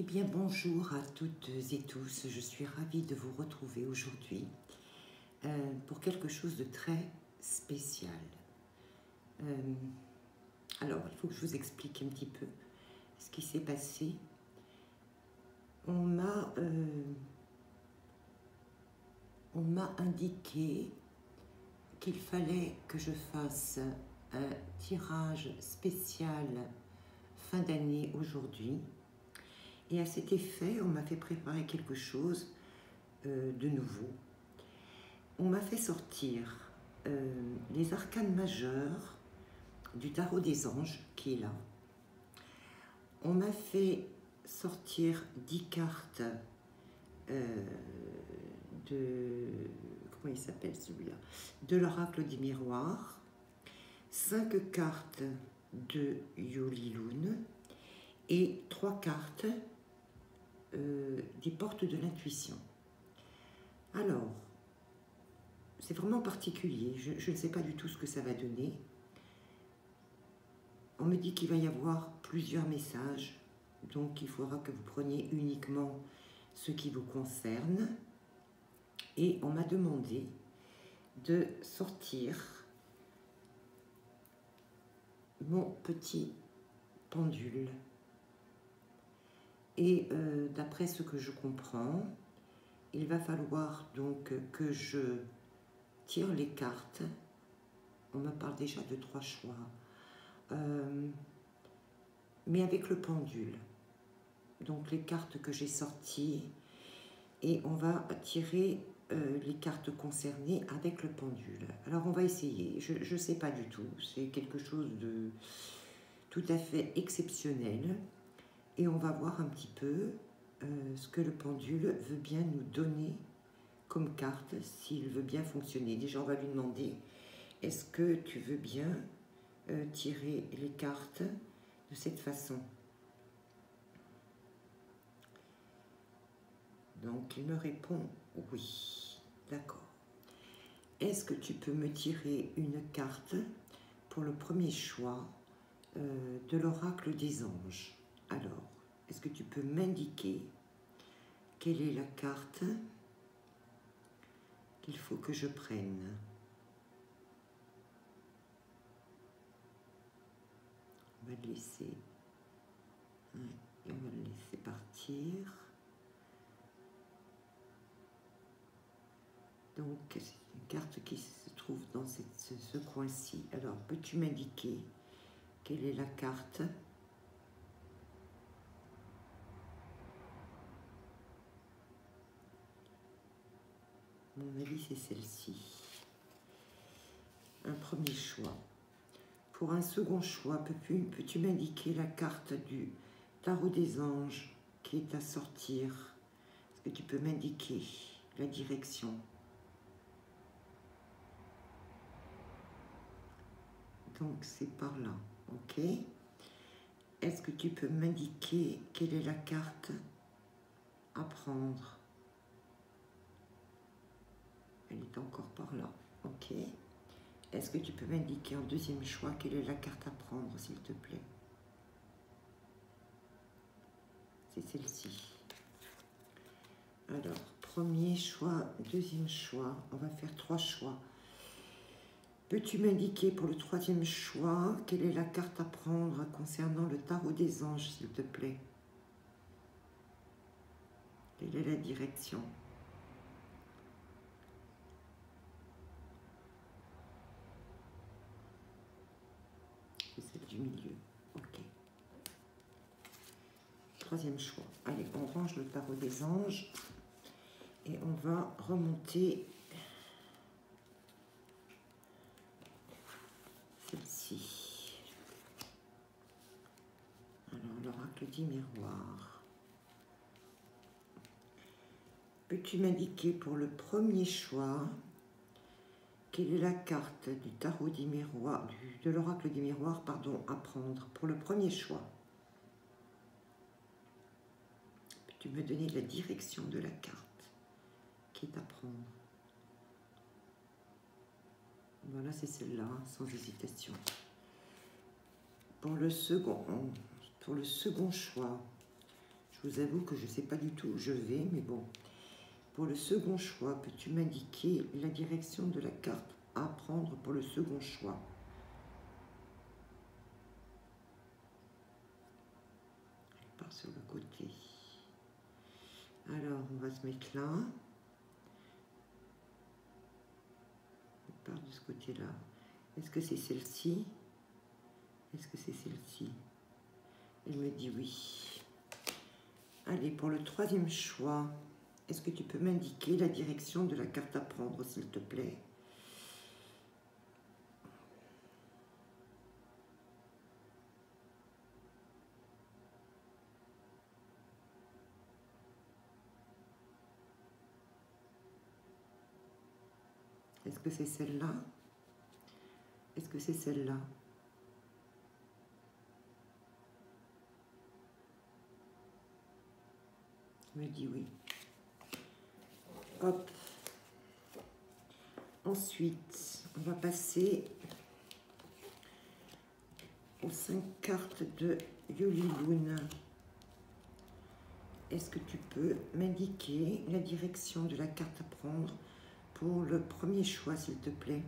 Eh bien, bonjour à toutes et tous. Je suis ravie de vous retrouver aujourd'hui pour quelque chose de très spécial. Alors, il faut que je vous explique un petit peu ce qui s'est passé. On m'a indiqué qu'il fallait que je fasse un tirage spécial fin d'année aujourd'hui. Et à cet effet, on m'a fait préparer quelque chose de nouveau. On m'a fait sortir les arcanes majeures du tarot des anges, qui est là. On m'a fait sortir 10 cartes comment il s'appelle celui-là, de l'oracle du miroir, 5 cartes de Yulilun et 3 cartes des portes de l'intuition. Alors, c'est vraiment particulier, je ne sais pas du tout ce que ça va donner. On me dit qu'il va y avoir plusieurs messages, donc il faudra que vous preniez uniquement ce qui vous concerne. Et on m'a demandé de sortir mon petit pendule. Et d'après ce que je comprends, il va falloir donc que je tire les cartes. On me parle déjà de 3 choix. Mais avec le pendule. Donc les cartes que j'ai sorties, et on va tirer les cartes concernées avec le pendule. Alors on va essayer, je ne sais pas du tout, c'est quelque chose de tout à fait exceptionnel, et on va voir un petit peu ce que le pendule veut bien nous donner comme carte, s'il veut bien fonctionner. Déjà on va lui demander, est-ce que tu veux bien tirer les cartes de cette façon? Donc il me répond oui, d'accord. Est-ce que tu peux me tirer une carte pour le premier choix de l'oracle des anges? Alors, est-ce que tu peux m'indiquer quelle est la carte qu'il faut que je prenne? On va le laisser, et on va le laisser partir. Donc, c'est une carte qui se trouve dans ce coin-ci. Alors, peux-tu m'indiquer quelle est la carte? À mon avis, c'est celle-ci. Un premier choix. Pour un second choix, peux-tu m'indiquer la carte du tarot des anges qui est à sortir? Est-ce que tu peux m'indiquer la direction? Donc c'est par là, ok. Est-ce que tu peux m'indiquer quelle est la carte à prendre? Elle est encore par là, ok. Est-ce que tu peux m'indiquer en deuxième choix quelle est la carte à prendre, s'il te plaît? C'est celle-ci. Alors, premier choix, deuxième choix, on va faire 3 choix. Peux-tu m'indiquer pour le troisième choix quelle est la carte à prendre concernant le tarot des anges, s'il te plaît? Quelle est la direction? C'est celle du milieu. Ok. Troisième choix. Allez, on range le tarot des anges et on va remonter celle-ci. Alors, l'oracle du miroir. Peux-tu m'indiquer pour le premier choix quelle est la carte du tarot du miroir, de l'oracle du miroir, pardon, à prendre pour le premier choix? Peux-tu me donner la direction de la carte qui est à prendre? Voilà, c'est celle-là, sans hésitation. Pour le second choix, Je vous avoue que je ne sais pas du tout où je vais, mais bon. Pour le second choix, peux-tu m'indiquer la direction de la carte à prendre pour le second choix? Je pars sur le côté. Alors, on va se mettre là. On part de ce côté-là. Est-ce que c'est celle-ci? Est-ce que c'est celle-ci? Elle me dit oui. Allez, pour le troisième choix, est-ce que tu peux m'indiquer la direction de la carte à prendre, s'il te plaît? Est-ce que c'est celle-là? Est-ce que c'est celle-là? Il me dit oui. Hop. Ensuite, on va passer aux 5 cartes de Yuli-Lune. Est-ce que tu peux m'indiquer la direction de la carte à prendre pour le premier choix, s'il te plaît?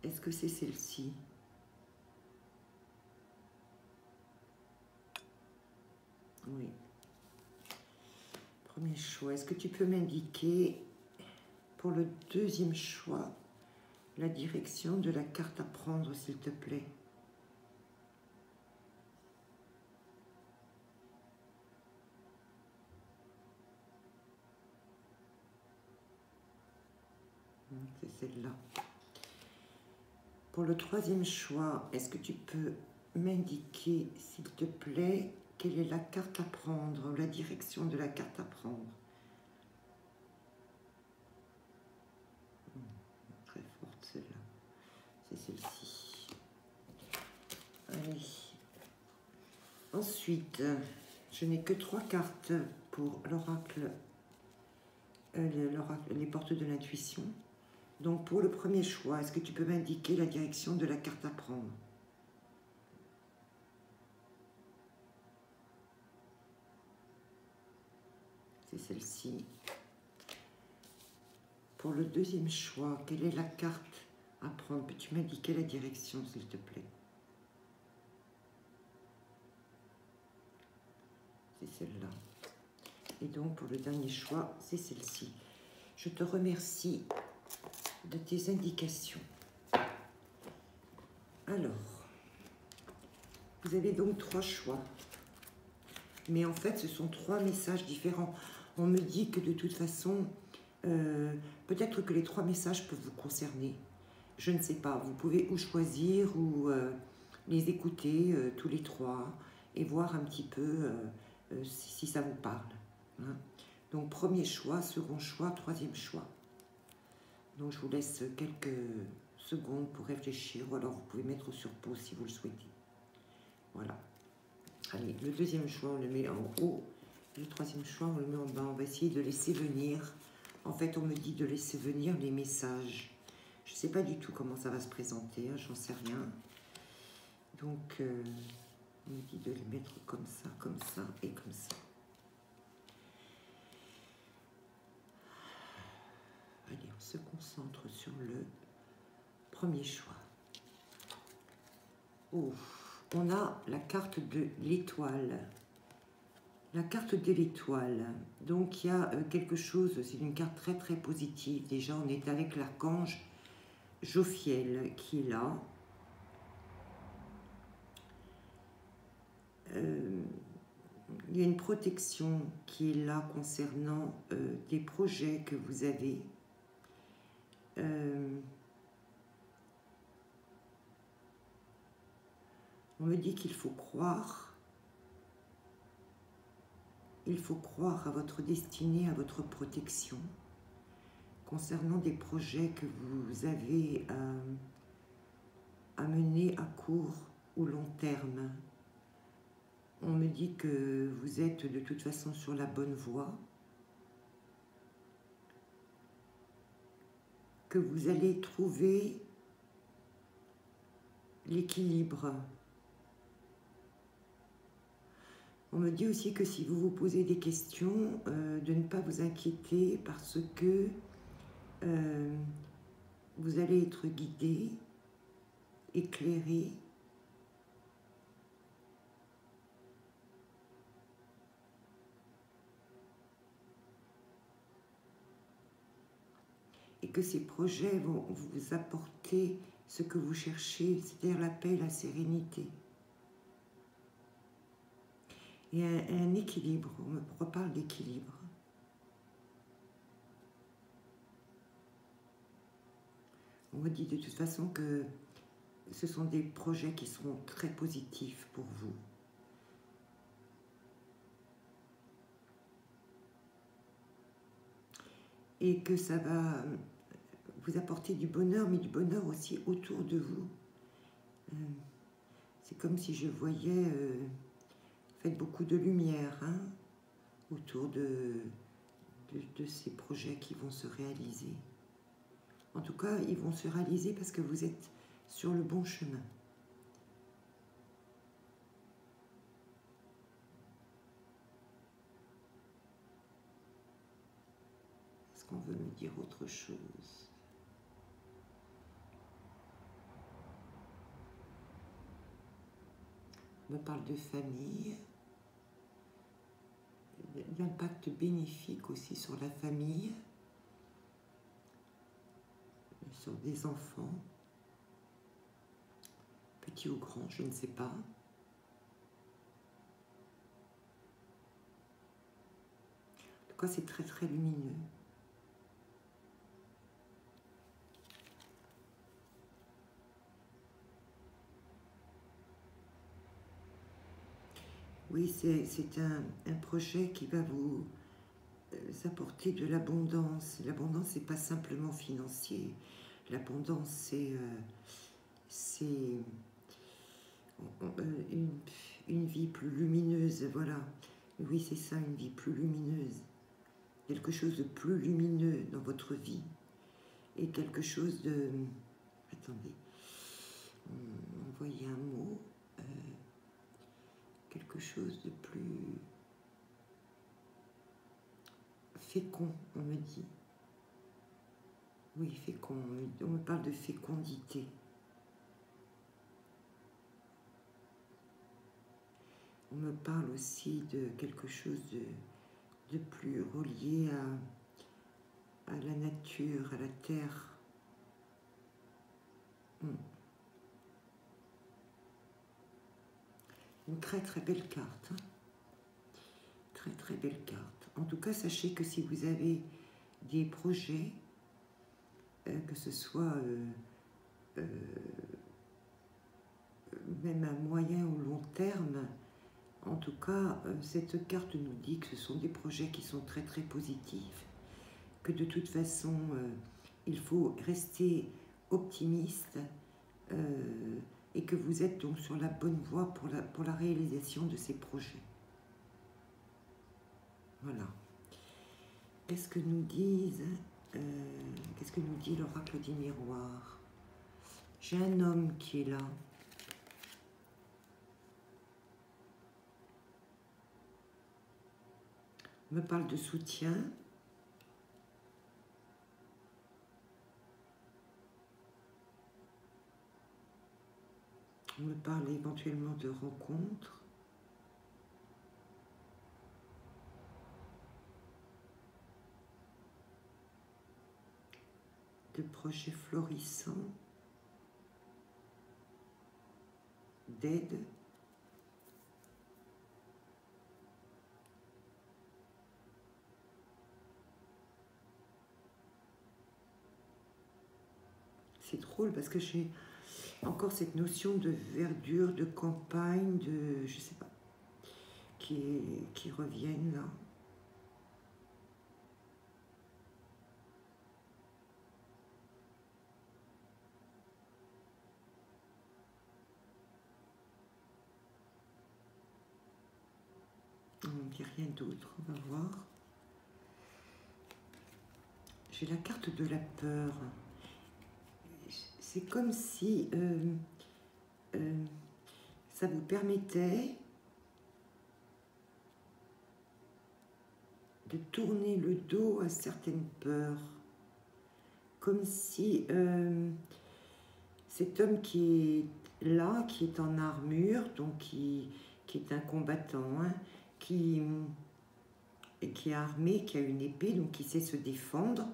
Est-ce que c'est celle-ci? Oui. Premier choix. Est-ce que tu peux m'indiquer pour le deuxième choix la direction de la carte à prendre, s'il te plaît? C'est celle-là. Pour le troisième choix, est-ce que tu peux m'indiquer, s'il te plaît, quelle est la carte à prendre, la direction de la carte à prendre? Très forte celle-là. C'est celle-ci. Allez. Ensuite, je n'ai que 3 cartes pour l'oracle, les portes de l'intuition. Donc pour le premier choix, est-ce que tu peux m'indiquer la direction de la carte à prendre? C'est celle-ci. Pour le deuxième choix, quelle est la carte à prendre? Peux-tu m'indiquer la direction, s'il te plaît? C'est celle-là. Et donc pour le dernier choix, c'est celle-ci. Je te remercie de tes indications. Alors, vous avez donc 3 choix. Mais en fait, ce sont 3 messages différents. On me dit que de toute façon, peut-être que les 3 messages peuvent vous concerner. Je ne sais pas. Vous pouvez ou choisir ou les écouter tous les 3 et voir un petit peu si ça vous parle. Hein. Donc, premier choix, second choix, troisième choix. Donc, je vous laisse quelques secondes pour réfléchir, ou alors vous pouvez mettre sur pause si vous le souhaitez. Voilà. Allez, le deuxième choix, on le met en haut. Le troisième choix, on le met en bas. On va essayer de laisser venir. En fait, on me dit de laisser venir les messages. Je ne sais pas du tout comment ça va se présenter, hein, j'en sais rien. Donc, on me dit de les mettre comme ça et comme ça. Allez, on se concentre sur le premier choix. Oh, on a la carte de l'étoile. La carte de l'étoile. Donc, il y a quelque chose, c'est une carte très très positive. Déjà, on est avec l'archange Jophiel qui est là. Il y a une protection qui est là concernant des projets que vous avez. On me dit qu'il faut croire. Il faut croire à votre destinée, à votre protection, concernant des projets que vous avez à mener à court ou long terme. On me dit que vous êtes de toute façon sur la bonne voie, que vous allez trouver l'équilibre. On me dit aussi que si vous vous posez des questions, de ne pas vous inquiéter parce que vous allez être guidé, éclairé. Et que ces projets vont vous apporter ce que vous cherchez, c'est-à-dire la paix, la sérénité. Et un équilibre, on me reparle d'équilibre. On me dit de toute façon que ce sont des projets qui seront très positifs pour vous. Et que ça va vous apporter du bonheur, mais du bonheur aussi autour de vous. C'est comme si je voyais, faites beaucoup de lumière hein, autour de ces projets qui vont se réaliser. En tout cas, ils vont se réaliser parce que vous êtes sur le bon chemin. Est-ce qu'on veut me dire autre chose? On me parle de famille, d'impact bénéfique aussi sur la famille, sur des enfants, petits ou grands, je ne sais pas. En tout cas, c'est très très lumineux. Oui, c'est un projet qui va vous apporter de l'abondance. L'abondance, c'est pas simplement financier. L'abondance, c'est une vie plus lumineuse, voilà. Oui, c'est ça, une vie plus lumineuse. Quelque chose de plus lumineux dans votre vie. Et quelque chose de... Attendez, on voyait un mot. Quelque chose de plus fécond, on me dit. Oui, fécond, on me parle de fécondité. On me parle aussi de quelque chose de plus relié à la nature, à la terre. Une très très belle carte. Hein. Très très belle carte. En tout cas, sachez que si vous avez des projets, que ce soit même à moyen ou long terme, en tout cas, cette carte nous dit que ce sont des projets qui sont très très positifs, que de toute façon, il faut rester optimiste et que vous êtes donc sur la bonne voie pour la réalisation de ces projets. Voilà. Qu'est-ce que nous disent qu'est-ce que nous dit l'oracle des miroirs? J'ai un homme qui est là. On me parle de soutien. On me parle éventuellement de rencontres. De projets florissants. D'aide. C'est drôle parce que j'ai encore cette notion de verdure, de campagne, de... je sais pas, qui reviennent là. On ne dit rien d'autre, on va voir. J'ai la carte de la peur. C'est comme si ça vous permettait de tourner le dos à certaines peurs, comme si cet homme qui est là, qui est en armure, donc qui est un combattant, hein, qui est armé, qui a une épée, donc qui sait se défendre,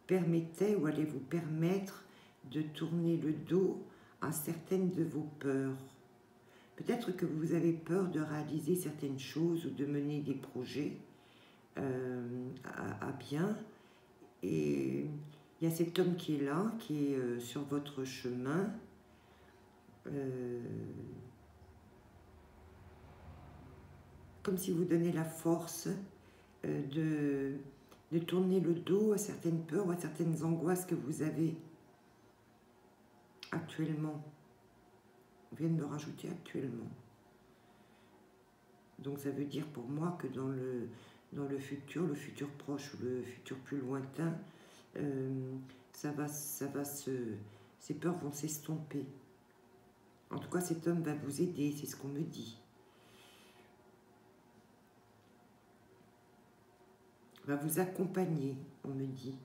permettait ou allait vous permettre de tourner le dos à certaines de vos peurs. Peut-être que vous avez peur de réaliser certaines choses ou de mener des projets à bien. Et il y a cet homme qui est là, qui est sur votre chemin. Comme si vous donnez la force de tourner le dos à certaines peurs ou à certaines angoisses que vous avez actuellement. On vient de me rajouter actuellement. Donc ça veut dire pour moi que dans le futur proche ou le futur plus lointain, ces peurs vont s'estomper. En tout cas, cet homme va vous aider, c'est ce qu'on me dit. Va vous accompagner, on me dit.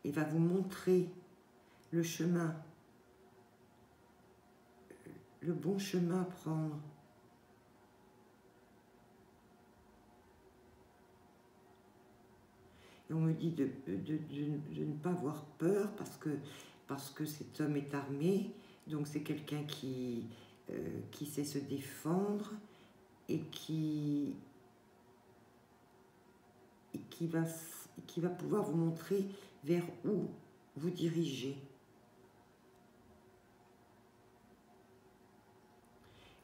Et va vous montrer le chemin, le bon chemin à prendre. Et on me dit de ne pas avoir peur parce que cet homme est armé, donc c'est quelqu'un qui sait se défendre et qui va pouvoir vous montrer vers où vous dirigez.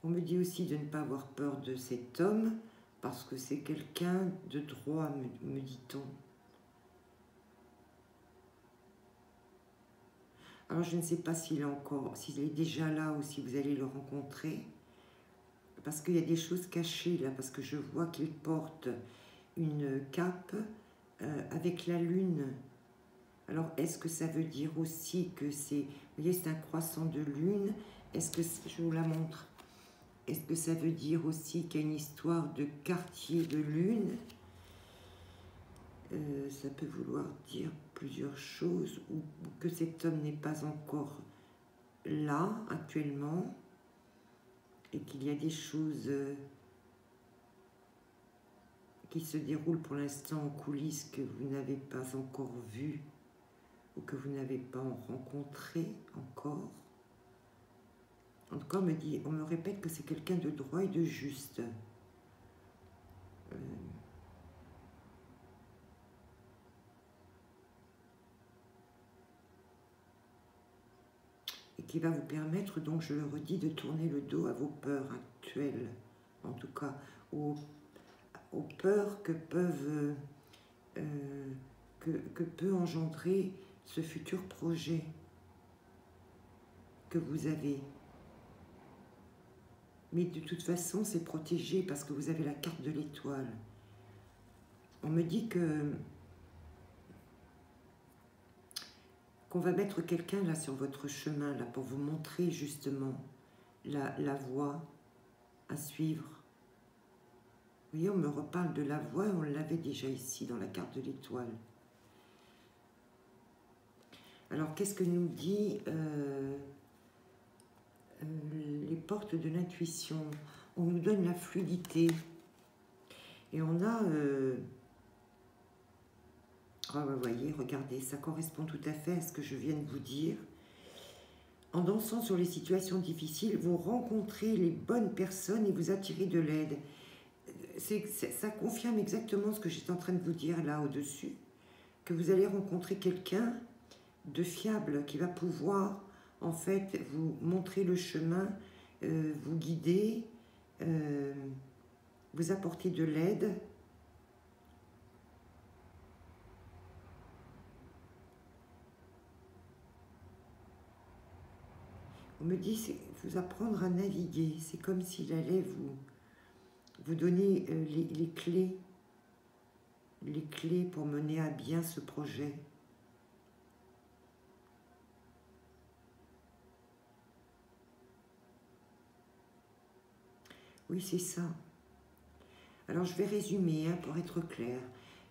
On me dit aussi de ne pas avoir peur de cet homme parce que c'est quelqu'un de droit, me dit-on. Alors je ne sais pas s'il est déjà là ou si vous allez le rencontrer, parce qu'il y a des choses cachées là, parce que je vois qu'il porte une cape avec la lune. Alors est-ce que ça veut dire aussi que c'est, vous voyez, c'est un croissant de lune? Est-ce que, je vous la montre, est-ce que ça veut dire aussi qu'il y a une histoire de quartier de lune? Ça peut vouloir dire plusieurs choses, ou que cet homme n'est pas encore là actuellement et qu'il y a des choses qui se déroulent pour l'instant en coulisses que vous n'avez pas encore vues ou que vous n'avez pas rencontré encore. En tout cas, on me répète que c'est quelqu'un de droit et de juste. Et qui va vous permettre, donc je le redis, de tourner le dos à vos peurs actuelles, en tout cas aux peurs que peut engendrer ce futur projet que vous avez. Mais de toute façon, c'est protégé parce que vous avez la carte de l'étoile. On me dit qu'on va mettre quelqu'un là sur votre chemin là pour vous montrer justement la voie à suivre. Vous voyez, on me reparle de la voie, on l'avait déjà ici dans la carte de l'étoile. Alors, qu'est-ce que nous dit les portes de l'intuition? On nous donne la fluidité. Et on a... vous voyez, regardez, ça correspond tout à fait à ce que je viens de vous dire. En dansant sur les situations difficiles, vous rencontrez les bonnes personnes et vous attirez de l'aide. Ça confirme exactement ce que j'étais en train de vous dire là au-dessus, que vous allez rencontrer quelqu'un de fiable qui va pouvoir en fait vous montrer le chemin, vous guider, vous apporter de l'aide. On me dit c'est vous apprendre à naviguer, c'est comme s'il allait vous donner les clés pour mener à bien ce projet. Oui, c'est ça. Alors, je vais résumer hein, pour être clair.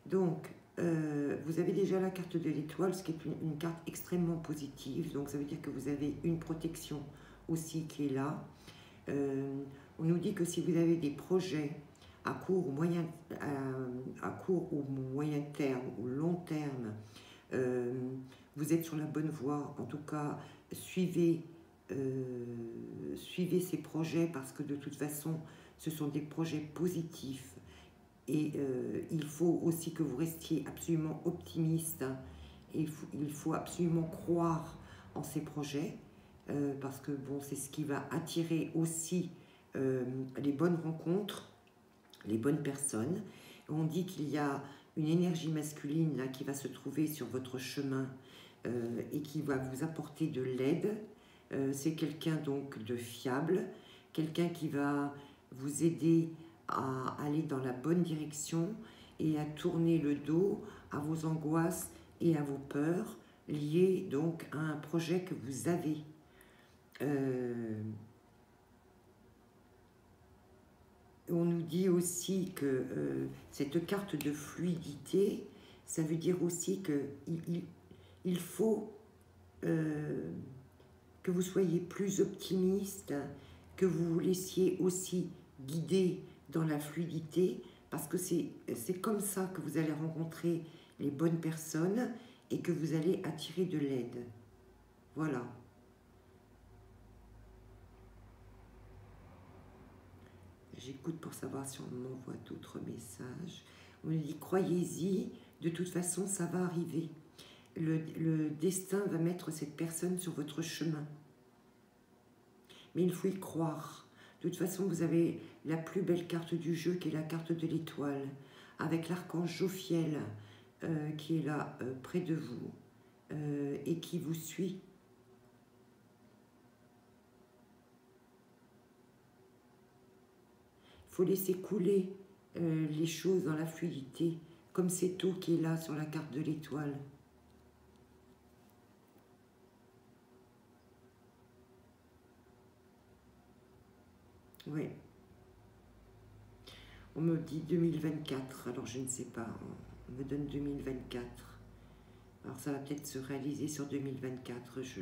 Donc, vous avez déjà la carte de l'étoile, ce qui est une carte extrêmement positive. Donc, ça veut dire que vous avez une protection aussi qui est là. On nous dit que si vous avez des projets à court ou moyen, à court ou moyen terme ou long terme, vous êtes sur la bonne voie. En tout cas, suivez ces projets parce que de toute façon, ce sont des projets positifs et il faut aussi que vous restiez absolument optimiste. Hein. Il faut absolument croire en ces projets parce que bon, c'est ce qui va attirer aussi les bonnes rencontres, les bonnes personnes. On dit qu'il y a une énergie masculine là, qui va se trouver sur votre chemin et qui va vous apporter de l'aide. C'est quelqu'un donc de fiable, quelqu'un qui va vous aider à aller dans la bonne direction et à tourner le dos à vos angoisses et à vos peurs liées donc à un projet que vous avez. On nous dit aussi que cette carte de fluidité, ça veut dire aussi que il faut que vous soyez plus optimiste, que vous vous laissiez aussi guider dans la fluidité, parce que c'est comme ça que vous allez rencontrer les bonnes personnes et que vous allez attirer de l'aide. Voilà. J'écoute pour savoir si on m'envoie d'autres messages. On nous dit, croyez-y, de toute façon, ça va arriver. Le destin va mettre cette personne sur votre chemin. Mais il faut y croire. De toute façon, vous avez la plus belle carte du jeu, qui est la carte de l'étoile, avec l'archange Jophiel, qui est là, près de vous, et qui vous suit. Il faut laisser couler les choses dans la fluidité, comme cette eau qui est là sur la carte de l'étoile. Oui. On me dit 2024, alors je ne sais pas, on me donne 2024. Alors ça va peut-être se réaliser sur 2024, je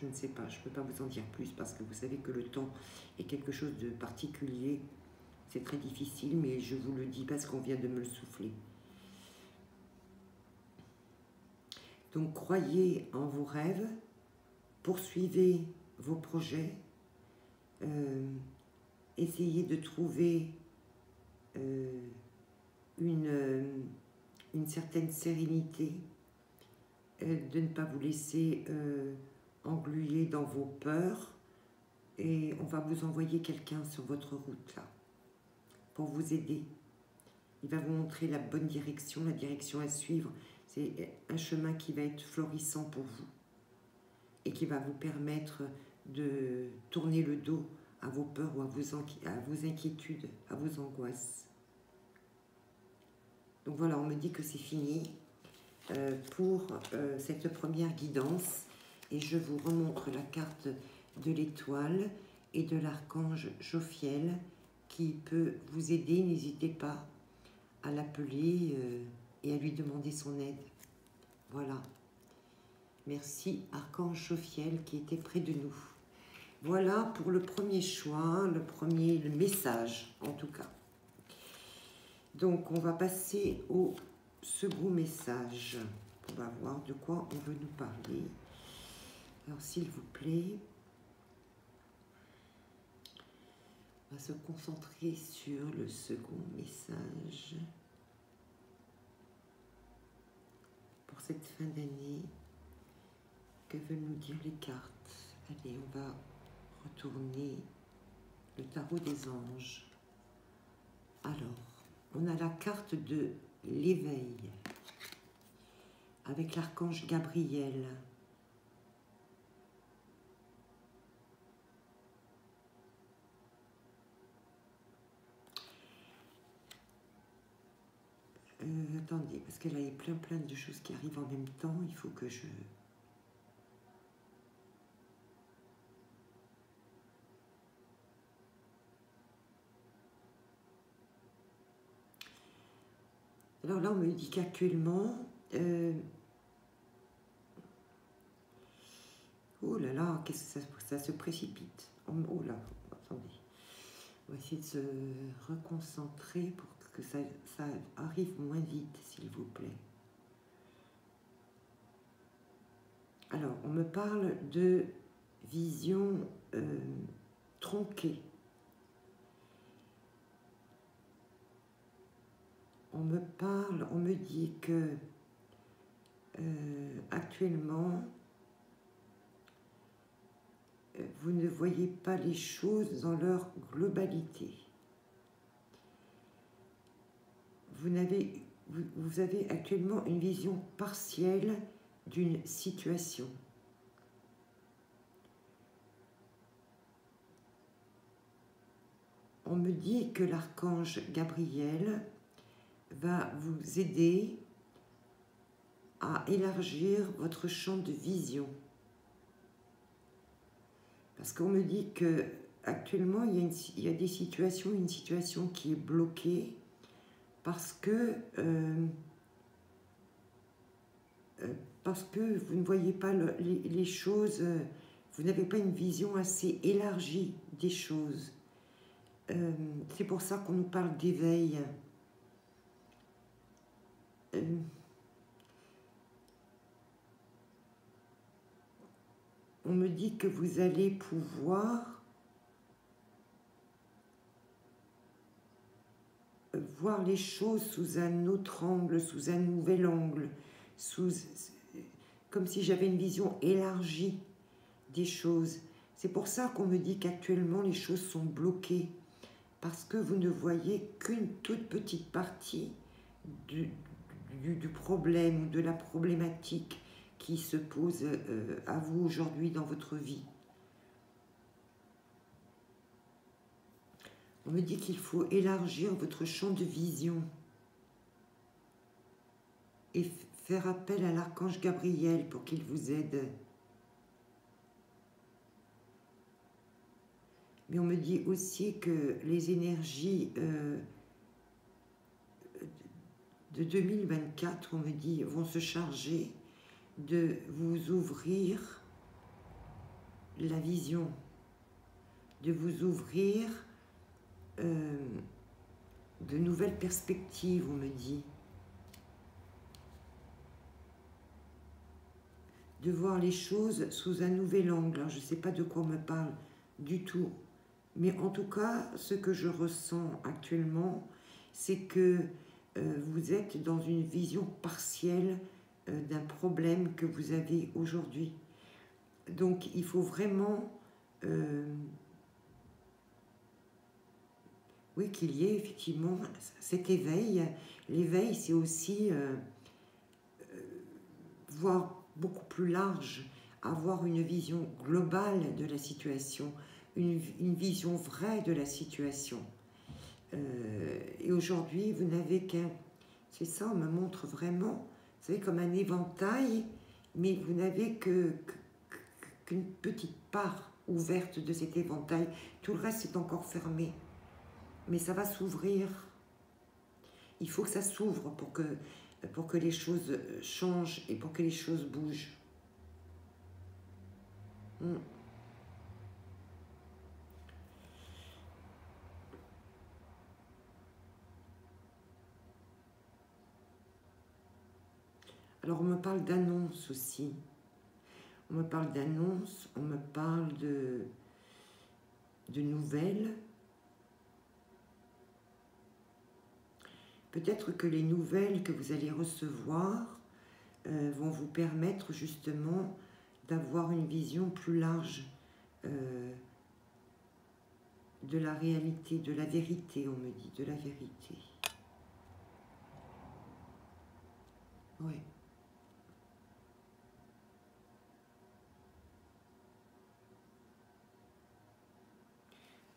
ne sais pas, je ne peux pas vous en dire plus parce que vous savez que le temps est quelque chose de particulier. C'est très difficile, mais je vous le dis parce qu'on vient de me le souffler. Donc croyez en vos rêves, poursuivez vos projets, essayez de trouver une certaine sérénité, de ne pas vous laisser engluer dans vos peurs, et on va vous envoyer quelqu'un sur votre route là, pour vous aider. Il va vous montrer la bonne direction, la direction à suivre. C'est un chemin qui va être florissant pour vous et qui va vous permettre de tourner le dos à vos peurs ou à vos inquiétudes, à vos angoisses. Donc voilà, on me dit que c'est fini pour cette première guidance et je vous remontre la carte de l'étoile et de l'archange Jophiel qui peut vous aider. N'hésitez pas à l'appeler et à lui demander son aide. Voilà. Merci archange Jophiel qui était près de nous. Voilà pour le premier choix, le message en tout cas. Donc on va passer au second message. On va voir de quoi on veut nous parler. Alors s'il vous plaît, on va se concentrer sur le second message. Pour cette fin d'année, que veulent nous dire les cartes? Allez, on va retourner le tarot des anges. Alors, on a la carte de l'éveil avec l'archange Gabriel. Attendez, parce que là, il y a plein de choses qui arrivent en même temps. Il faut que je... Alors là, on me dit qu'actuellement... oh là là, qu'est-ce que ça se précipite. Oh là, attendez. On va essayer de se reconcentrer pour que ça arrive moins vite, s'il vous plaît. Alors, on me parle de vision tronquée. On me dit que actuellement, vous ne voyez pas les choses dans leur globalité. Vous avez actuellement une vision partielle d'une situation. On me dit que l'archange Gabriel va vous aider à élargir votre champ de vision. Parce qu'on me dit que actuellement il y a des situations, une situation qui est bloquée parce que vous ne voyez pas les choses, vous n'avez pas une vision assez élargie des choses. C'est pour ça qu'on nous parle d'éveil. On me dit que vous allez pouvoir voir les choses sous un autre angle, sous un nouvel angle, comme si j'avais une vision élargie des choses. C'est pour ça qu'on me dit qu'actuellement les choses sont bloquées, parce que vous ne voyez qu'une toute petite partie du problème ou de la problématique qui se pose à vous aujourd'hui dans votre vie. On me dit qu'il faut élargir votre champ de vision et faire appel à l'archange Gabriel pour qu'il vous aide. Mais on me dit aussi que les énergies de 2024, on me dit, vont se charger de vous ouvrir la vision, de vous ouvrir de nouvelles perspectives, on me dit. De voir les choses sous un nouvel angle. Alors, je ne sais pas de quoi on me parle du tout. Mais en tout cas, ce que je ressens actuellement, c'est que vous êtes dans une vision partielle d'un problème que vous avez aujourd'hui. Donc, il faut vraiment... oui, qu'il y ait effectivement cet éveil. L'éveil, c'est aussi voir beaucoup plus large, avoir une vision globale de la situation, une vision vraie de la situation. Et aujourd'hui, vous n'avez qu'un... C'est ça, on me montre vraiment, vous savez, comme un éventail, mais vous n'avez qu'une petite part ouverte de cet éventail. Tout le reste est encore fermé. Mais ça va s'ouvrir. Il faut que ça s'ouvre pour que les choses changent et pour que les choses bougent. Alors on me parle d'annonces aussi. On me parle d'annonces, on me parle de nouvelles. Peut-être que les nouvelles que vous allez recevoir vont vous permettre justement d'avoir une vision plus large de la réalité, de la vérité, on me dit, de la vérité. Oui.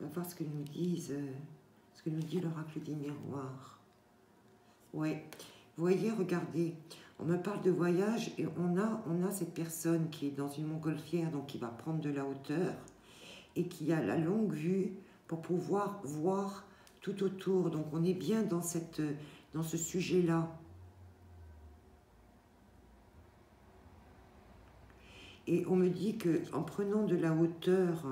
On va voir ce que nous disent, ce que nous dit l'oracle des miroirs. Oui, vous voyez, regardez, on me parle de voyage et on a cette personne qui est dans une montgolfière, donc qui va prendre de la hauteur et qui a la longue vue pour pouvoir voir tout autour. Donc on est bien dans cette dans ce sujet-là. Et on me dit qu'en prenant de la hauteur,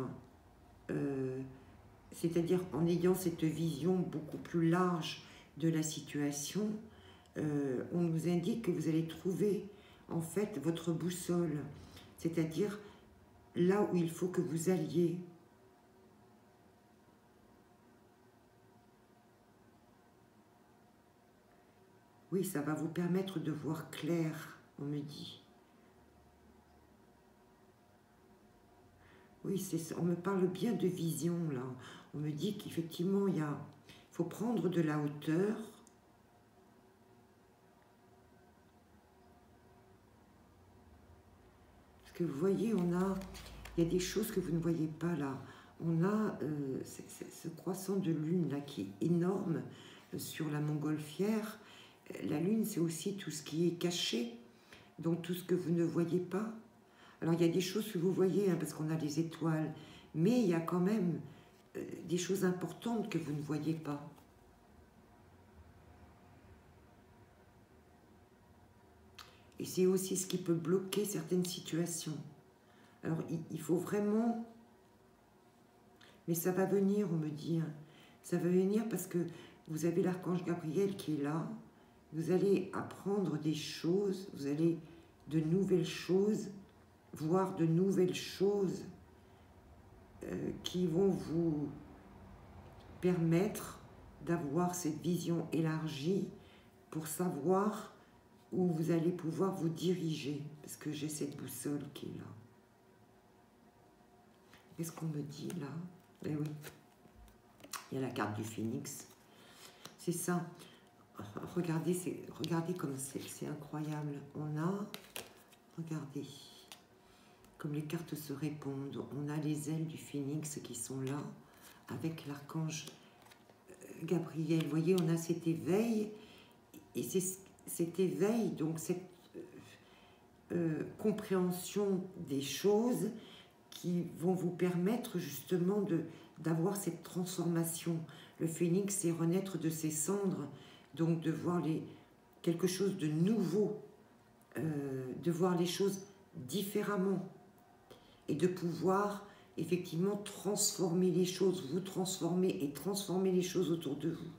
c'est-à-dire en ayant cette vision beaucoup plus large de la situation, on nous indique que vous allez trouver en fait votre boussole, c'est-à-dire là où il faut que vous alliez. Oui, ça va vous permettre de voir clair, on me dit. Oui, on me parle bien de vision, là. On me dit qu'effectivement, il faut prendre de la hauteur. Parce que vous voyez, il y a des choses que vous ne voyez pas, là. On a ce croissant de lune, là, qui est énorme sur la montgolfière. La lune, c'est aussi tout ce qui est caché, donc tout ce que vous ne voyez pas. Alors, il y a des choses que vous voyez, hein, parce qu'on a les étoiles, mais il y a quand même des choses importantes que vous ne voyez pas. Et c'est aussi ce qui peut bloquer certaines situations. Alors, il faut vraiment... Mais ça va venir, on me dit. Hein. Ça va venir parce que vous avez l'archange Gabriel qui est là. Vous allez apprendre des choses, vous allez de nouvelles choses, voir de nouvelles choses qui vont vous permettre d'avoir cette vision élargie pour savoir où vous allez pouvoir vous diriger, parce que j'ai cette boussole qui est là. Qu'est-ce qu'on me dit là? Eh oui, il y a la carte du phénix. C'est ça. Regardez, regardez comme c'est incroyable. On a, regardez, comme les cartes se répondent, on a les ailes du phénix qui sont là, avec l'archange Gabriel. Vous voyez, on a cet éveil, et c'est cet éveil, donc cette compréhension des choses qui vont vous permettre justement d'avoir cette transformation. Le phénix, c'est renaître de ses cendres, donc de voir quelque chose de nouveau, de voir les choses différemment et de pouvoir effectivement transformer les choses, vous transformer et transformer les choses autour de vous.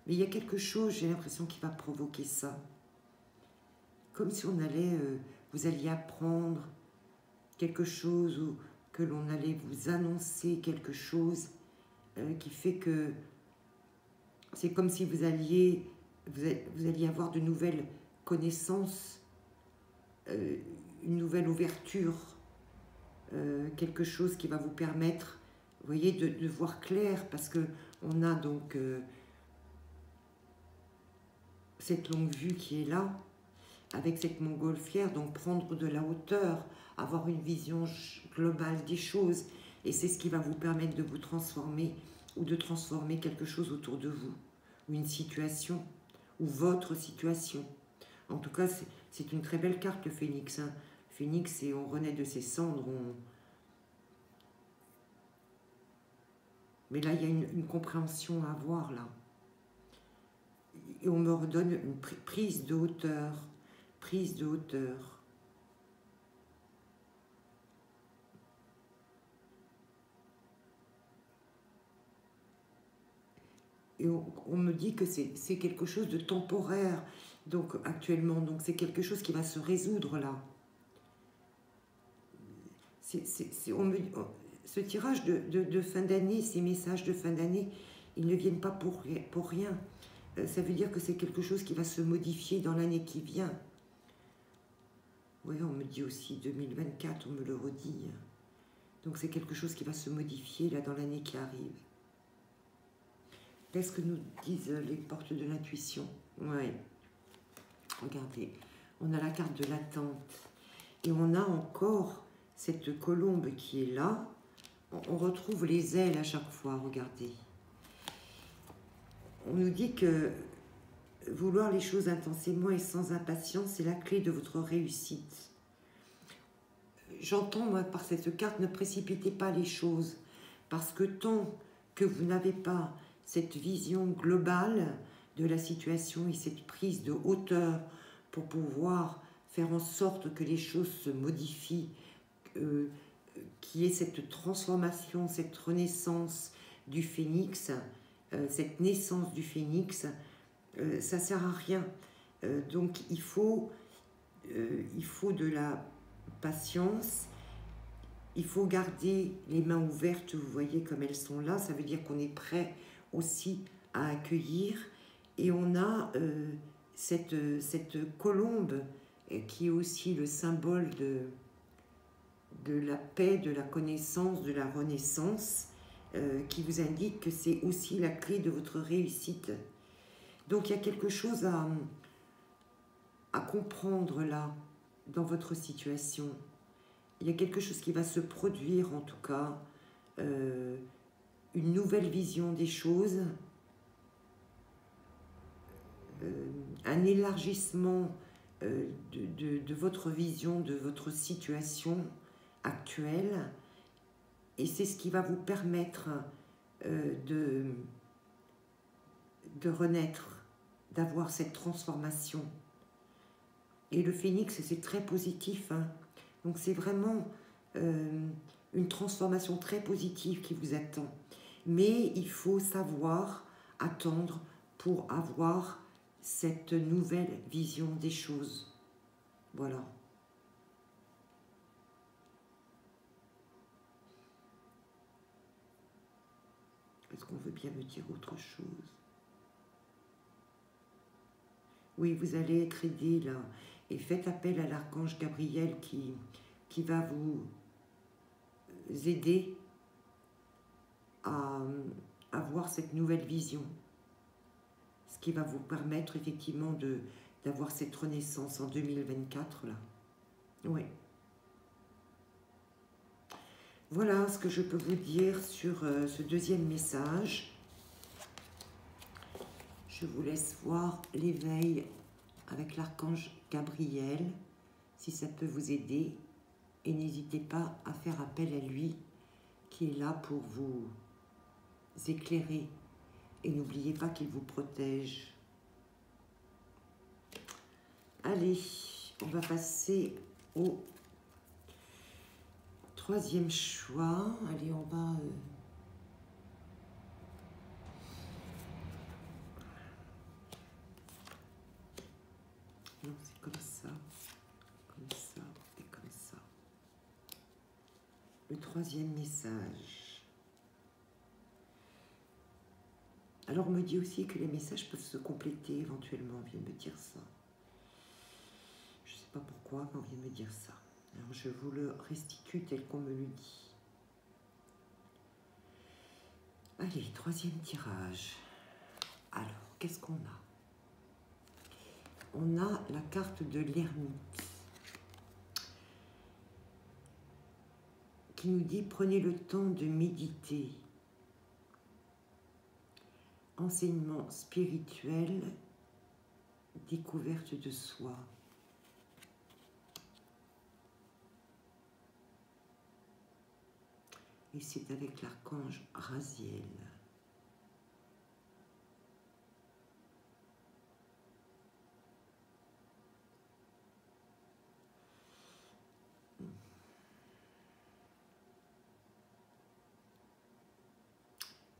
Mais il y a quelque chose, j'ai l'impression, qui va provoquer ça. Comme si vous alliez apprendre quelque chose ou que l'on allait vous annoncer quelque chose qui fait que c'est comme si vous alliez avoir de nouvelles connaissances, une nouvelle ouverture, quelque chose qui va vous permettre, vous voyez, de voir clair, parce que on a donc cette longue vue qui est là, avec cette montgolfière, donc prendre de la hauteur, avoir une vision globale des choses, et c'est ce qui va vous permettre de vous transformer ou de transformer quelque chose autour de vous, ou une situation, ou votre situation. En tout cas, c'est une très belle carte, le phénix. Hein. Le phénix, c'est on renaît de ses cendres. Mais là, il y a une compréhension à avoir, là. Et on me redonne une prise de hauteur. Prise de hauteur. Et on me dit que c'est quelque chose de temporaire, donc actuellement, donc c'est quelque chose qui va se résoudre là. Ce tirage de fin d'année, ces messages de fin d'année, ils ne viennent pas pour rien. Ça veut dire que c'est quelque chose qui va se modifier dans l'année qui vient. Oui, on me dit aussi 2024, on me le redit. Donc c'est quelque chose qui va se modifier là dans l'année qui arrive. Qu'est-ce que nous disent les portes de l'intuition? Oui. Regardez, on a la carte de l'attente. Et on a encore cette colombe qui est là. On retrouve les ailes à chaque fois, regardez. On nous dit que vouloir les choses intensément et sans impatience, c'est la clé de votre réussite. j'entends, moi, par cette carte, ne précipitez pas les choses. Parce que tant que vous n'avez pas cette vision globale de la situation et cette prise de hauteur pour pouvoir faire en sorte que les choses se modifient, qu'il y ait cette transformation, cette renaissance du phénix, cette naissance du phénix, ça ne sert à rien. Donc il faut de la patience, il faut garder les mains ouvertes, vous voyez comme elles sont là, ça veut dire qu'on est prêt aussi à accueillir, et on a cette colombe qui est aussi le symbole de la paix, de la connaissance, de la renaissance, qui vous indique que c'est aussi la clé de votre réussite. Donc il y a quelque chose à comprendre là, dans votre situation. Il y a quelque chose qui va se produire, en tout cas, une nouvelle vision des choses, un élargissement de votre vision, de votre situation actuelle, et c'est ce qui va vous permettre de renaître, d'avoir cette transformation. Et le phénix, c'est très positif, hein. Donc c'est vraiment une transformation très positive qui vous attend. Mais il faut savoir attendre pour avoir cette nouvelle vision des choses. Voilà. Est-ce qu'on veut bien me dire autre chose? Oui, vous allez être aidé là. Et faites appel à l'archange Gabriel qui va vous aider à avoir cette nouvelle vision. Ce qui va vous permettre effectivement d'avoir cette renaissance en 2024 là. Oui. Voilà ce que je peux vous dire sur ce deuxième message. Je vous laisse voir l'éveil avec l'archange Gabriel, si ça peut vous aider. Et n'hésitez pas à faire appel à lui, qui est là pour vous éclairer. Et n'oubliez pas qu'il vous protège. Allez, on va passer au troisième choix. Allez, on va... Non, c'est comme ça et comme ça. Le troisième message. Alors, on me dit aussi que les messages peuvent se compléter éventuellement. On vient de me dire ça. Je ne sais pas pourquoi, mais on vient de me dire ça. Alors, je vous le restitue tel qu'on me le dit. Allez, troisième tirage. Alors, qu'est-ce qu'on a? On a la carte de l'ermite qui nous dit « Prenez le temps de méditer. Enseignement spirituel, découverte de soi. » Et c'est avec l'archange Raziel.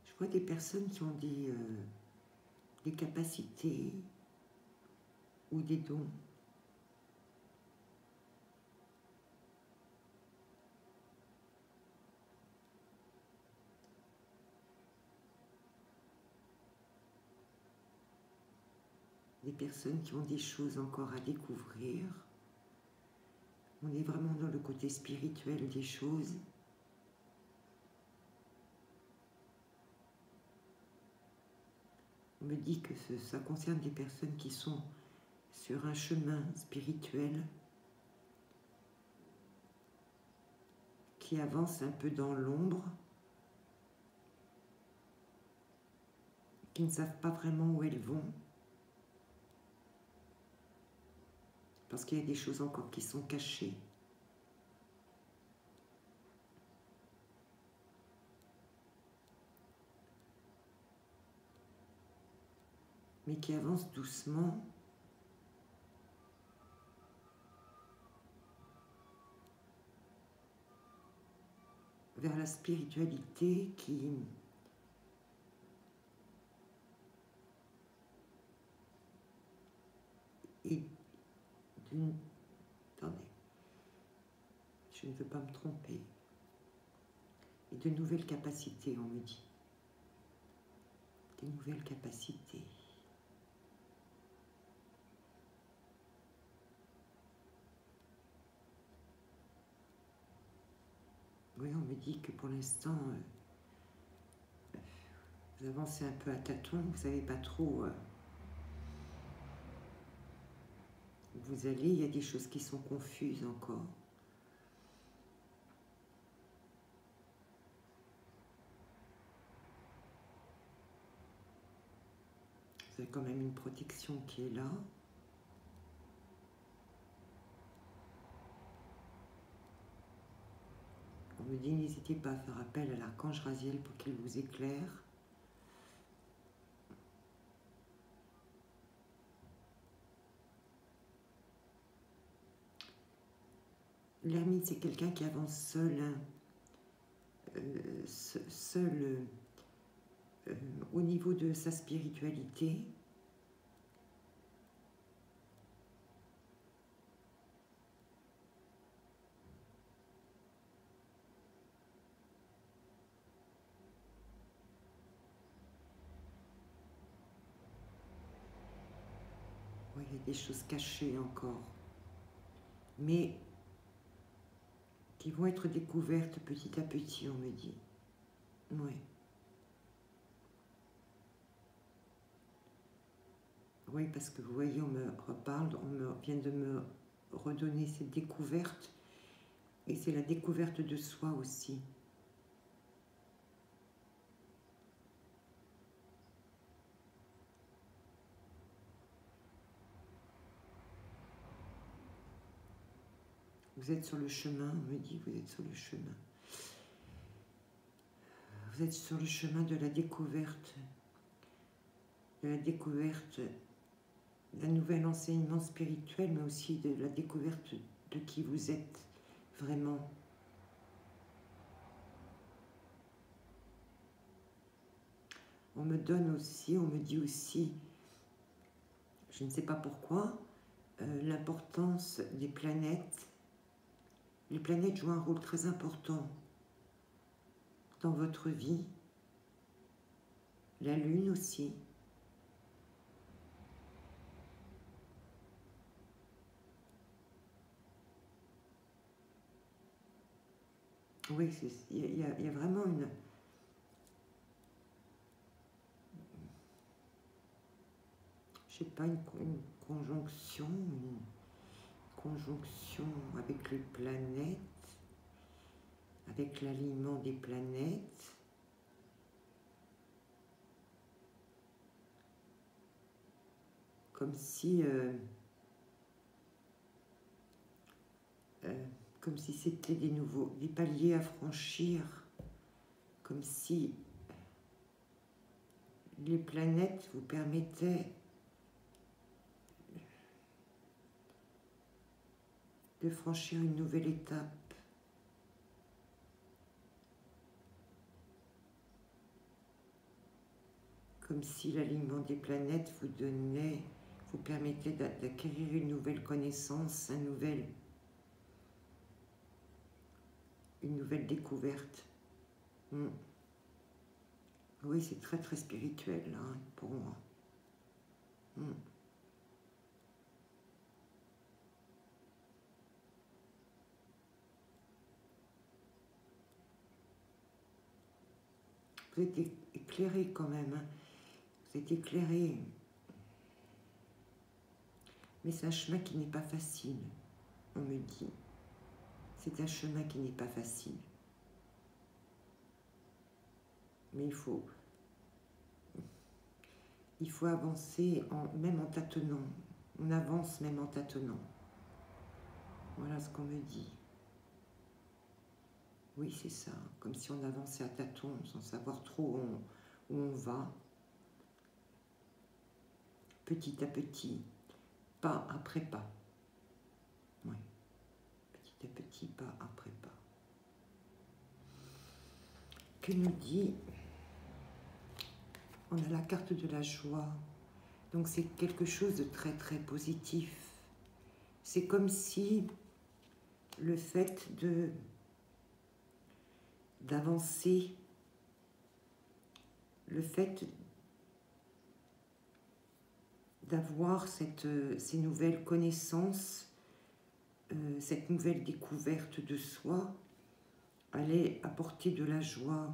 Je vois des personnes qui ont des capacités ou des dons. Des personnes qui ont des choses encore à découvrir. On est vraiment dans le côté spirituel des choses. On me dit que ça concerne des personnes qui sont sur un chemin spirituel, qui avancent un peu dans l'ombre, qui ne savent pas vraiment où elles vont, parce qu'il y a des choses encore qui sont cachées. mais qui avance doucement vers la spiritualité qui est d'une... Attendez, je ne veux pas me tromper. Et de nouvelles capacités, on me dit. Des nouvelles capacités. Oui, on me dit que pour l'instant, vous avancez un peu à tâtons, vous ne savez pas trop où vous allez, il y a des choses qui sont confuses encore. Vous avez quand même une protection qui est là. On me dit, n'hésitez pas à faire appel à l'archange Raziel pour qu'il vous éclaire. L'ermite, c'est quelqu'un qui avance seul, hein, seul au niveau de sa spiritualité. Oui, il y a des choses cachées encore, mais qui vont être découvertes petit à petit, on me dit. Oui. Oui, parce que vous voyez, on me reparle, vient de me redonner cette découverte, et c'est la découverte de soi aussi. Vous êtes sur le chemin, on me dit, vous êtes sur le chemin. Vous êtes sur le chemin de la découverte d'un nouvel enseignement spirituel, mais aussi de la découverte de qui vous êtes vraiment. On me dit aussi, je ne sais pas pourquoi, l'importance des planètes. Les planètes jouent un rôle très important dans votre vie. La Lune aussi. Oui, il y a vraiment une... Je sais pas, une conjonction avec les planètes, avec l'alignement des planètes. Comme si c'était des paliers à franchir, comme si les planètes vous permettaient de franchir une nouvelle étape. Comme si l'alignement des planètes vous permettait d'acquérir une nouvelle connaissance, une nouvelle découverte. Oui, c'est très très spirituel là, pour moi. Vous êtes éclairé quand même, hein. Vous êtes éclairé. Mais c'est un chemin qui n'est pas facile, on me dit. C'est un chemin qui n'est pas facile. Mais il faut avancer même en tâtonnant. On avance même en tâtonnant. Voilà ce qu'on me dit. Oui, c'est ça. Comme si on avançait à tâtons, sans savoir trop où on va. petit à petit, pas après pas. Oui, petit à petit, pas après pas. Que nous dit? On a la carte de la joie. Donc c'est quelque chose de très très positif. C'est comme si le fait d'avancer, le fait d'avoir ces nouvelles connaissances, cette nouvelle découverte de soi, allait apporter de la joie,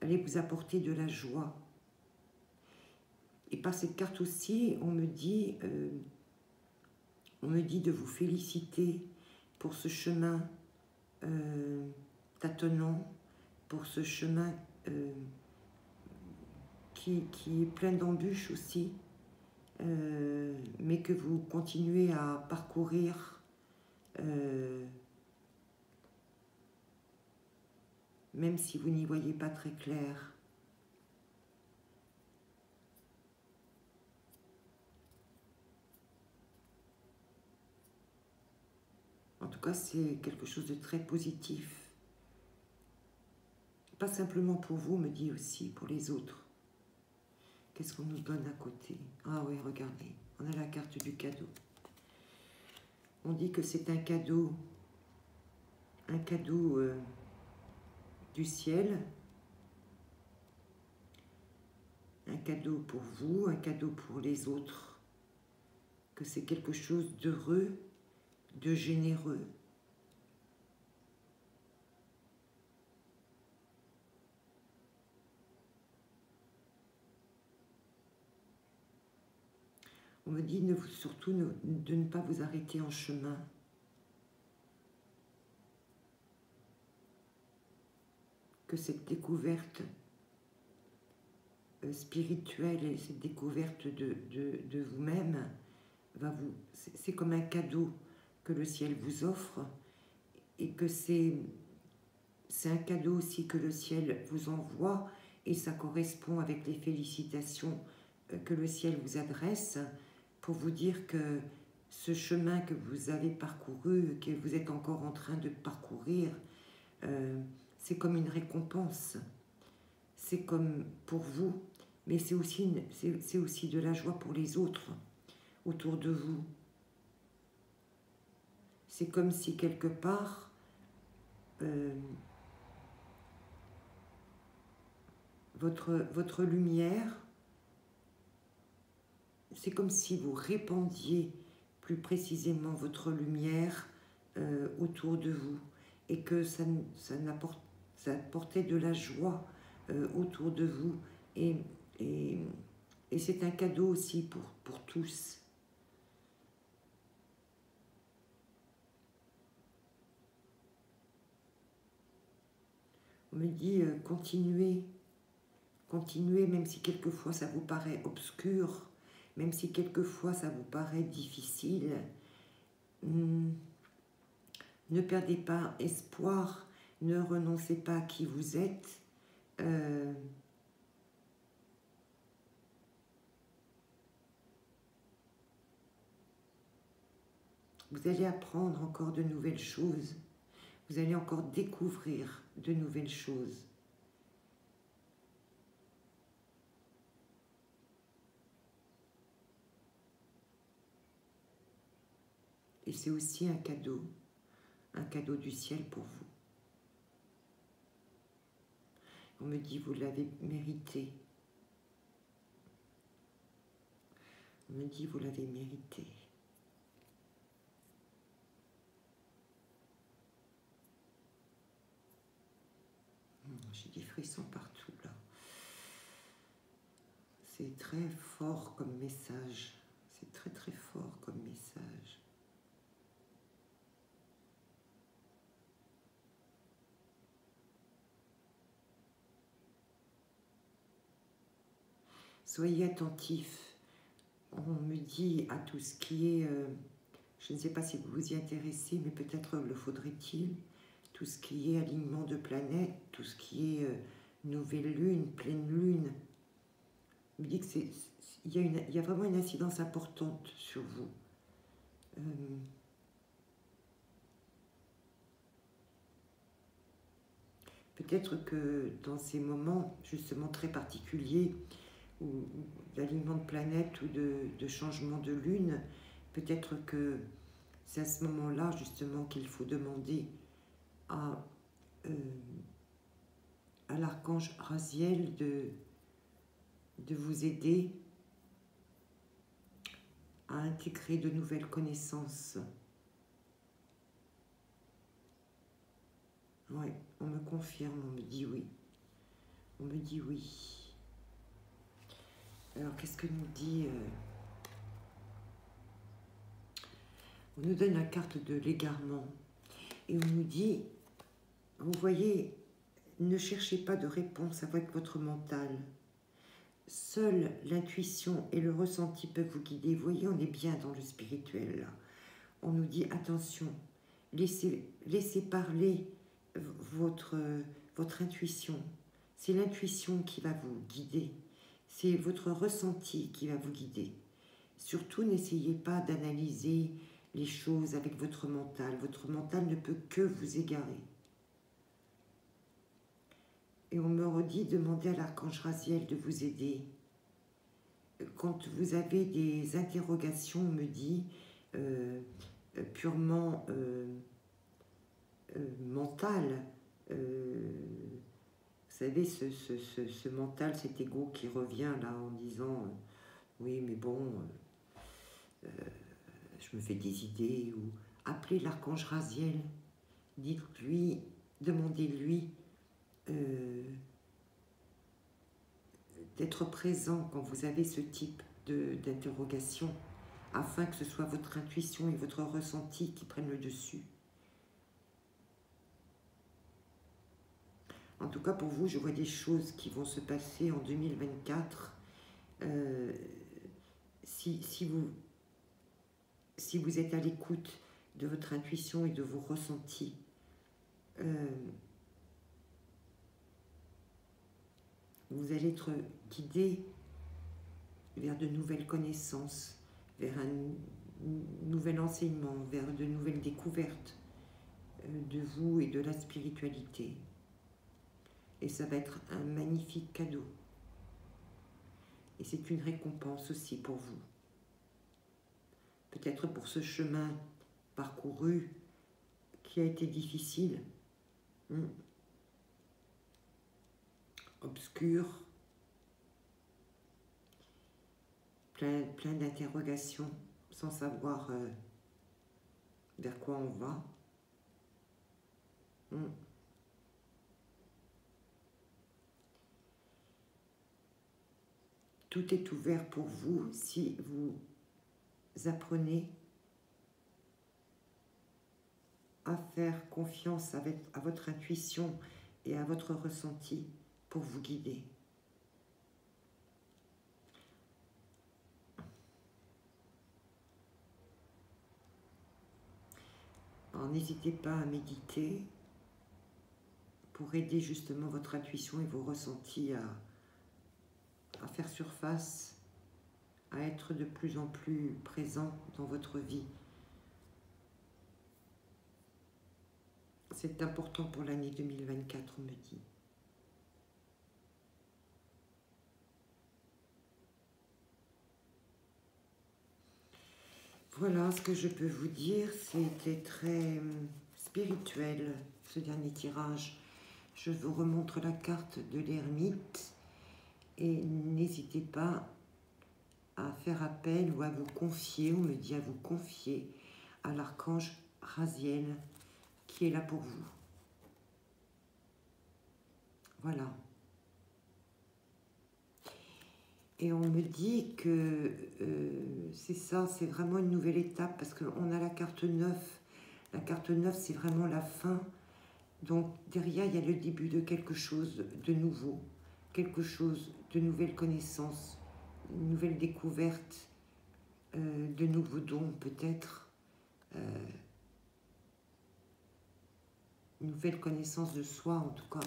allait vous apporter de la joie. Et par cette carte aussi, on me dit de vous féliciter pour ce chemin tâtonnant, pour ce chemin qui est plein d'embûches aussi, mais que vous continuez à parcourir même si vous n'y voyez pas très clair. En tout cas, c'est quelque chose de très positif. Pas simplement pour vous, me dit aussi pour les autres. Qu'est-ce qu'on nous donne à côté? Ah oui, regardez, on a la carte du cadeau. On dit que c'est un cadeau du ciel, un cadeau pour vous, un cadeau pour les autres, que c'est quelque chose d'heureux, de généreux. On me dit surtout de ne pas vous arrêter en chemin. Que cette découverte spirituelle et cette découverte de vous-même, c'est comme un cadeau que le ciel vous offre et que c'est un cadeau aussi que le ciel vous envoie et ça correspond avec les félicitations que le ciel vous adresse pour vous dire que ce chemin que vous avez parcouru, que vous êtes encore en train de parcourir, c'est comme une récompense. C'est comme pour vous, mais c'est aussi de la joie pour les autres autour de vous. C'est comme si quelque part, votre lumière, c'est comme si vous répandiez plus précisément votre lumière autour de vous et que ça apportait de la joie autour de vous et c'est un cadeau aussi pour tous. On me dit continuez, même si quelquefois ça vous paraît obscur, même si quelquefois ça vous paraît difficile. Ne perdez pas espoir, ne renoncez pas à qui vous êtes. Vous allez apprendre encore de nouvelles choses. Vous allez encore découvrir de nouvelles choses. Et c'est aussi un cadeau du ciel pour vous. On me dit, vous l'avez mérité. On me dit, vous l'avez mérité. J'ai des frissons partout, là. C'est très fort comme message. C'est très très fort comme message. Soyez attentifs. On me dit à tout ce qui est... je ne sais pas si vous vous y intéressez, mais peut-être le faudrait-il. Tout ce qui est alignement de planètes, tout ce qui est nouvelle lune, pleine lune. On me dit que il y a vraiment une incidence importante sur vous. Peut-être que dans ces moments justement très particuliers, ou d'alignement de planète ou de changement de lune, peut-être que c'est à ce moment-là justement qu'il faut demander à l'archange Raziel de vous aider à intégrer de nouvelles connaissances. Oui, on me confirme, on me dit oui. On me dit oui. Alors, qu'est-ce que nous dit on nous donne la carte de l'égarement. Et on nous dit, vous voyez, ne cherchez pas de réponse avec votre mental. Seule l'intuition et le ressenti peuvent vous guider. Vous voyez, on est bien dans le spirituel, là. On nous dit, attention, laissez parler votre intuition. C'est l'intuition qui va vous guider. C'est votre ressenti qui va vous guider. Surtout, n'essayez pas d'analyser les choses avec votre mental. Votre mental ne peut que vous égarer. Et on me redit, demandez à l'archange Raziel de vous aider. Quand vous avez des interrogations, on me dit, purement mentales, vous savez, ce mental, cet ego qui revient là en disant oui, mais bon, je me fais des idées, ou appelez l'archange Raziel, dites-lui, demandez-lui d'être présent quand vous avez ce type d'interrogation, afin que ce soit votre intuition et votre ressenti qui prennent le dessus. En tout cas, pour vous, je vois des choses qui vont se passer en 2024. Si vous êtes à l'écoute de votre intuition et de vos ressentis, vous allez être guidé vers de nouvelles connaissances, vers un nouvel enseignement, vers de nouvelles découvertes de vous et de la spiritualité. Et ça va être un magnifique cadeau. Et c'est une récompense aussi pour vous. Peut-être pour ce chemin parcouru qui a été difficile, obscur, plein d'interrogations, sans savoir vers quoi on va. Tout est ouvert pour vous si vous apprenez à faire confiance à votre intuition et à votre ressenti pour vous guider. Alors n'hésitez pas à méditer pour aider justement votre intuition et vos ressentis à faire surface, à être de plus en plus présent dans votre vie. C'est important pour l'année 2024, on me dit. Voilà ce que je peux vous dire. C'était très spirituel, ce dernier tirage. Je vous remontre la carte de l'ermite. Et n'hésitez pas à faire appel ou à vous confier, on me dit à vous confier à l'archange Raziel qui est là pour vous. Voilà. Et on me dit que c'est ça, c'est vraiment une nouvelle étape parce qu'on a la carte 9. La carte 9, c'est vraiment la fin. Donc derrière, il y a le début de quelque chose de nouveau, quelque chose de nouvelles connaissances, une nouvelle découverte, de nouveaux dons peut-être, une nouvelle connaissance de soi en tout cas,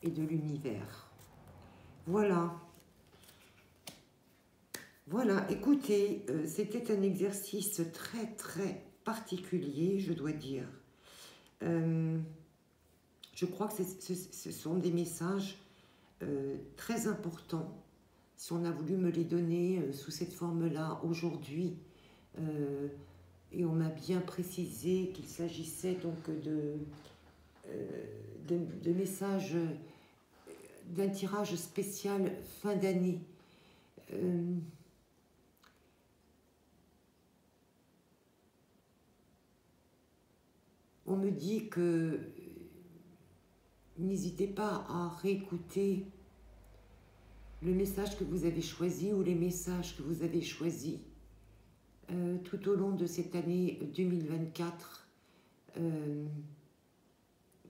et de l'univers. Voilà. Voilà, écoutez, c'était un exercice très très particulier, je dois dire. Je crois que ce sont des messages très importants. Si on a voulu me les donner sous cette forme-là aujourd'hui, et on m'a bien précisé qu'il s'agissait donc de messages, d'un tirage spécial fin d'année. On me dit que n'hésitez pas à réécouter le message que vous avez choisi ou les messages que vous avez choisis tout au long de cette année 2024,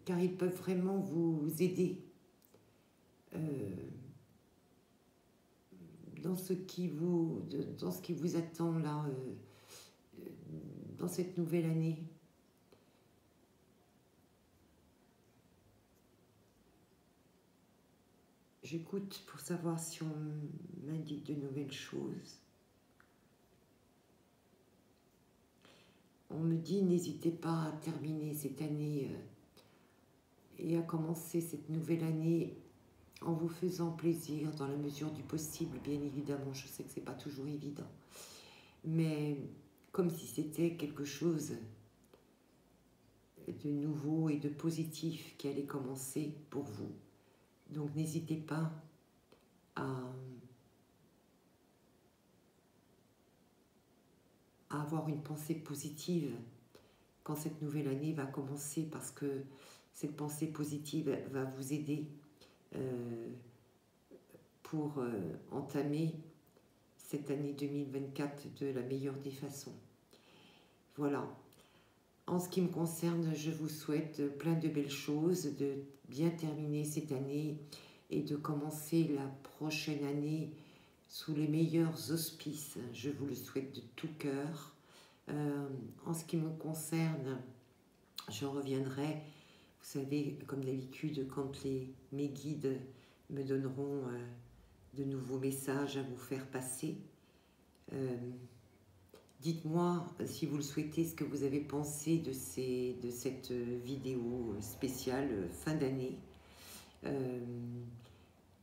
car ils peuvent vraiment vous aider dans ce qui vous attend là, dans cette nouvelle année. J'écoute pour savoir si on m'indique de nouvelles choses. On me dit n'hésitez pas à terminer cette année et à commencer cette nouvelle année en vous faisant plaisir dans la mesure du possible, bien évidemment. Je sais que c'est pas toujours évident, mais comme si c'était quelque chose de nouveau et de positif qui allait commencer pour vous. Donc n'hésitez pas à avoir une pensée positive quand cette nouvelle année va commencer, parce que cette pensée positive va vous aider pour entamer cette année 2024 de la meilleure des façons. Voilà. En ce qui me concerne, je vous souhaite plein de belles choses, de bien terminer cette année et de commencer la prochaine année sous les meilleurs auspices. Je vous le souhaite de tout cœur. En ce qui me concerne, je reviendrai, vous savez, comme d'habitude, quand mes guides me donneront de nouveaux messages à vous faire passer. Dites-moi, si vous le souhaitez, ce que vous avez pensé de cette vidéo spéciale fin d'année.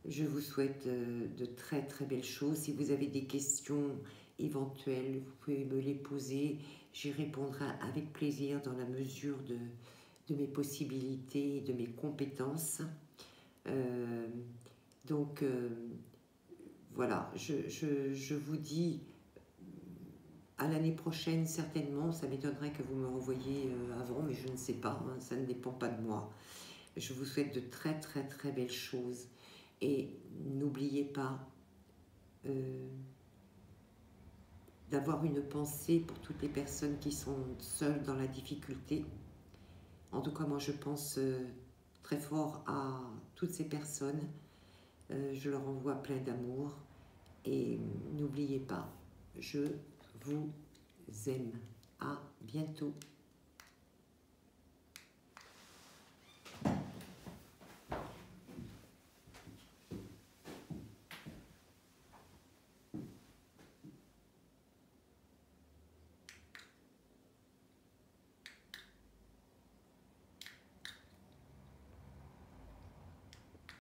Je vous souhaite de très très belles choses. Si vous avez des questions éventuelles, vous pouvez me les poser. J'y répondrai avec plaisir dans la mesure de mes possibilités et de mes compétences. Donc voilà, je vous dis à l'année prochaine certainement. Ça m'étonnerait que vous me renvoyiez avant, mais je ne sais pas, hein, ça ne dépend pas de moi. Je vous souhaite de très très très belles choses. Et n'oubliez pas d'avoir une pensée pour toutes les personnes qui sont seules dans la difficulté. En tout cas, moi, je pense très fort à toutes ces personnes. Je leur envoie plein d'amour. Et n'oubliez pas, je vous aime. À bientôt.